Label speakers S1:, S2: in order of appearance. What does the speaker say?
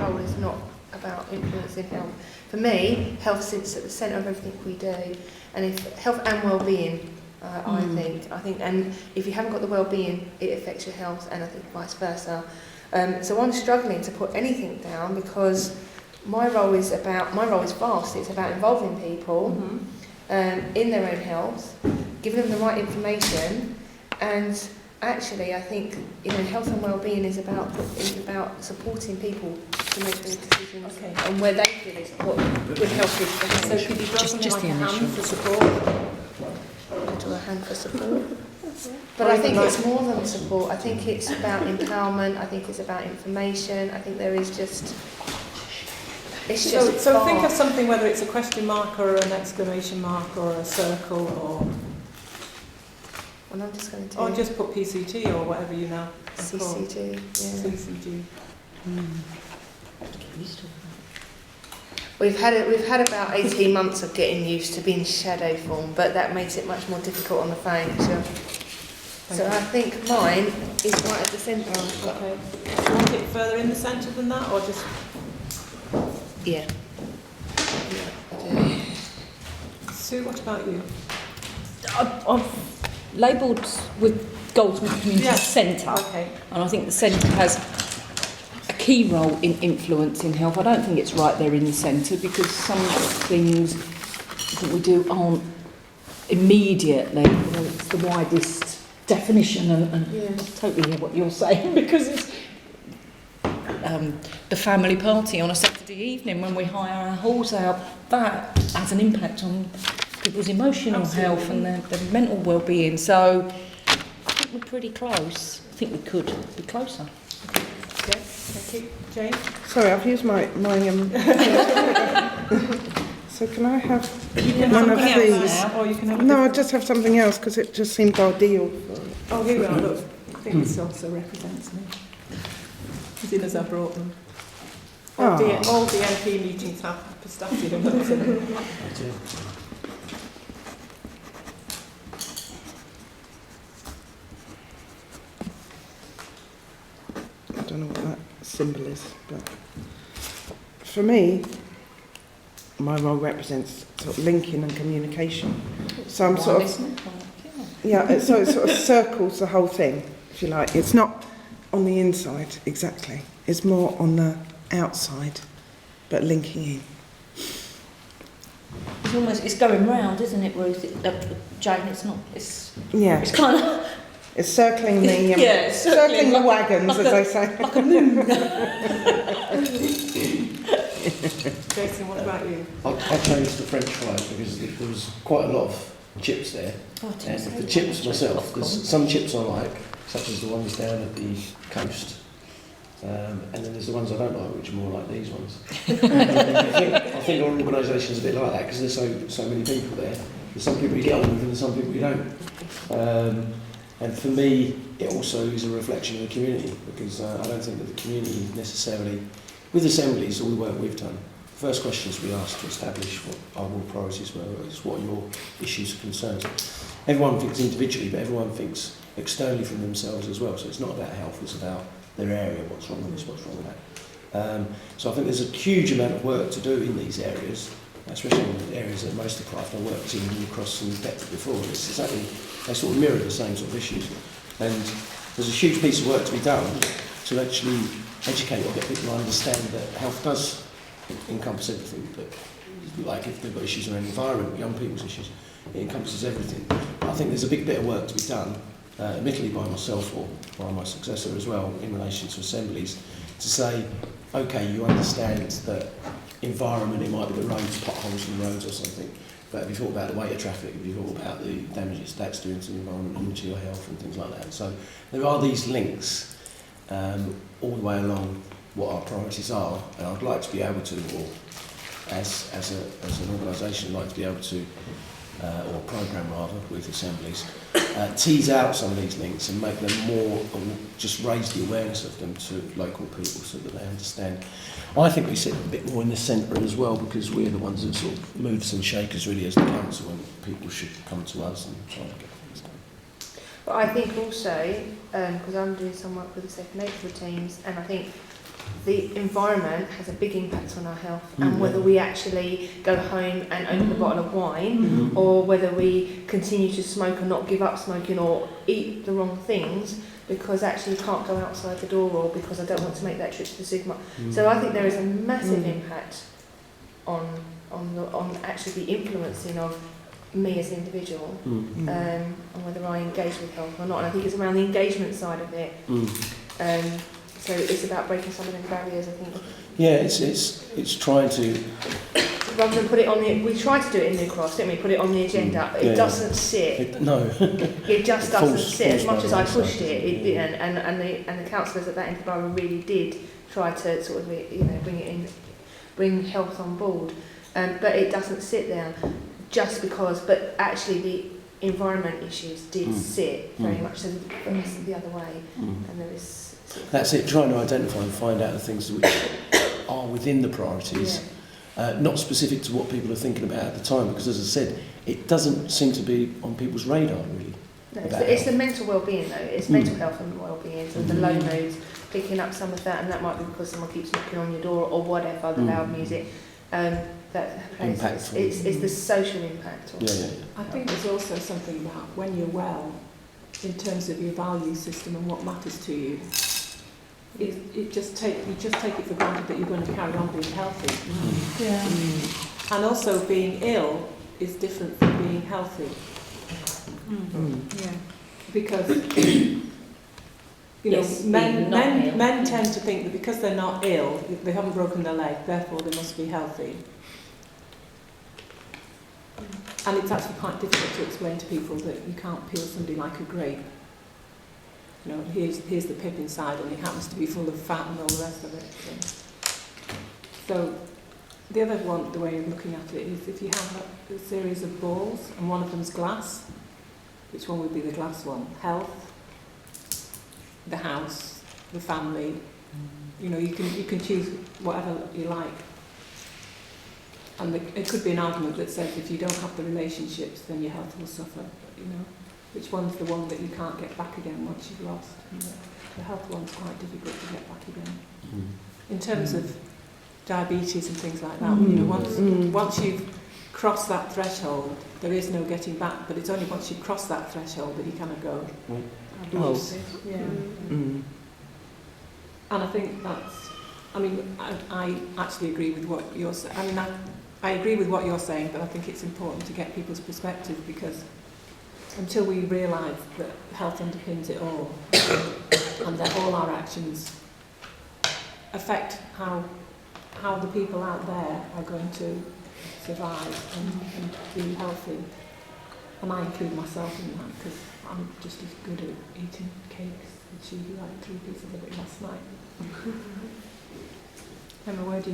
S1: role is not about influencing health. For me, health sits at the centre of everything we do, and if health and well-being, I think, and if you haven't got the well-being, it affects your health, and I think vice versa. So I'm struggling to put anything down because my role is vast. It's about involving people in their own health, giving them the right information, and actually, I think health and well-being is about supporting people to make those decisions and where they feel is what good health is for them.
S2: So could you draw something like a hand for support?
S1: To a hand for support. But I think it's more than support. I think it's about empowerment. I think it's about information. I think there is just.
S2: So think of something, whether it's a question mark or an exclamation mark or a circle or.
S1: And I'm just going to.
S2: Or just put PCT or whatever you know.
S1: CCG. Yeah.
S2: CCG.
S1: We've had about 18 months of getting used to being shadow form, but that makes it much more difficult on the phone. So I think mine is right at the centre.
S2: Okay. Do you want it further in the centre than that, or just?
S1: Yeah. I do.
S2: Sue, what about you?
S3: I've labelled with Goldsmith Community Centre, and I think the centre has a key role in influencing health. I don't think it's right there in the centre because some things that we do aren't immediately, it's the widest definition, and I totally hear what you're saying because it's the family party on a Saturday evening when we hire our halls out, that has an impact on people's emotional health and their mental well-being. So I think we're pretty close. I think we could be closer.
S2: Okay, thank you. Jane?
S4: Sorry, I've used my so can I have
S2: one
S4: of these?
S2: Or you can have
S4: No, I'll just have something else because it just seemed ideal.
S2: Oh, here we are, look. I think this also represents me. As in as I brought them. All DNP meetings have pistachio nuts in them.
S4: I don't know what that symbol is, but for me, my role represents sort of linking and communication. So I'm sort of, so it sort of circles the whole thing, if you like. It's not on the inside exactly. It's more on the outside, but linking in.
S3: It's going round, isn't it, Ruth? Jane, it's kind of.
S4: It's circling the circling the wagons, as they say.
S3: Like a moon.
S2: Jason, what about you?
S5: I changed the French fries because there was quite a lot of chips there. And the chips myself, there's some chips I like, such as the ones down at the coast. And then there's the ones I don't like, which are more like these ones. I think our organisation's a bit like that because there's so many people there. There's some people you get on with and there's some people you don't. And for me, it also is a reflection of the community because I don't think that the community necessarily, with assemblies, all the work we've done, the first questions we asked to establish what our real priorities were is what are your issues and concerns. Everyone thinks individually, but everyone thinks externally from themselves as well. So it's not about health, it's about their area, what's wrong with this, what's wrong with that. So I think there's a huge amount of work to do in these areas, especially in the areas that most of Craft I worked in across and depth before. It's exactly, they sort of mirror the same sort of issues. And there's a huge piece of work to be done to actually educate or get people to understand that health does encompass everything. But like if they've got issues around the environment, young people's issues, it encompasses everything. I think there's a big bit of work to be done, admittedly by myself or by my successor as well, in relation to assemblies, to say, okay, you understand that environment, it might be the roads, potholes in the roads or something, but have you thought about the weight of traffic, have you thought about the damage that's doing to the environment and to your health and things like that. So there are these links all the way along what our priorities are, and I'd like to be able to, or as an organisation, like to be able to, or a programme rather, with assemblies, tease out some of these links and make them more, just raise the awareness of them to local people so that they understand. I think we sit a bit more in the centre as well because we're the ones that sort of moves and shakers really as the council, and people should come to us and try and get things done.
S1: But I think also, because I'm doing some work with the second nature teams, and I think the environment has a big impact on our health, and whether we actually go home and open a bottle of wine, or whether we continue to smoke and not give up smoking, or eat the wrong things because actually you can't go outside the door, or because I don't want to make that trip to the supermarket. So I think there is a massive impact on actually the influencing of me as an individual, and whether I engage with health or not. And I think it's around the engagement side of it. So it's about breaking some of them barriers, I think.
S5: Yeah, it's trying to...
S1: Rather than put it on the... We try to do it in the cross, didn't we? Put it on the agenda, but it doesn't sit.
S5: No.
S1: It just doesn't sit. As much as I pushed it didn't. And the councillors at that end of the borough really did try to sort of, bring it in, bring health on board. But it doesn't sit there just because... But actually the environment issues did sit very much so the other way. And there is...
S5: That's it, trying to identify and find out the things which are within the priorities, not specific to what people are thinking about at the time, because as I said, it doesn't seem to be on people's radar really.
S1: No, it's the mental well-being though, it's mental health and well-being, so the low moods, picking up some of that, and that might be because someone keeps knocking on your door or whatever, the loud music, that plays, it's the social impact.
S2: I think there's also something about when you're well, in terms of your value system and what matters to you. You just take it for granted that you're going to carry on being healthy. And also being ill is different from being healthy. Because men tend to think that because they're not ill, they haven't broken their leg, therefore they must be healthy. And it's actually quite difficult to explain to people that you can't peel somebody like a grape. Here's the pip inside, and it happens to be full of fat and all the rest of it. So the other one, the way of looking at it is if you have a series of balls and one of them's glass, which one would be the glass one? Health, the house, the family. You can choose whatever you like. And it could be an argument that says if you don't have the relationships, then your health will suffer. Which one's the one that you can't get back again once you've lost? The health one's quite difficult to get back again. In terms of diabetes and things like that, once you've crossed that threshold, there is no getting back. But it's only once you cross that threshold that you kind of go. And I think that's. I actually agree with what you're saying. I agree with what you're saying, but I think it's important to get people's perspective, because until we realise that health underpins it all, and that all our actions affect how the people out there are going to survive and be healthy. And I include myself in that, because I'm just as good at eating cakes as you, like 3 pieces of it last night. Emma, where do you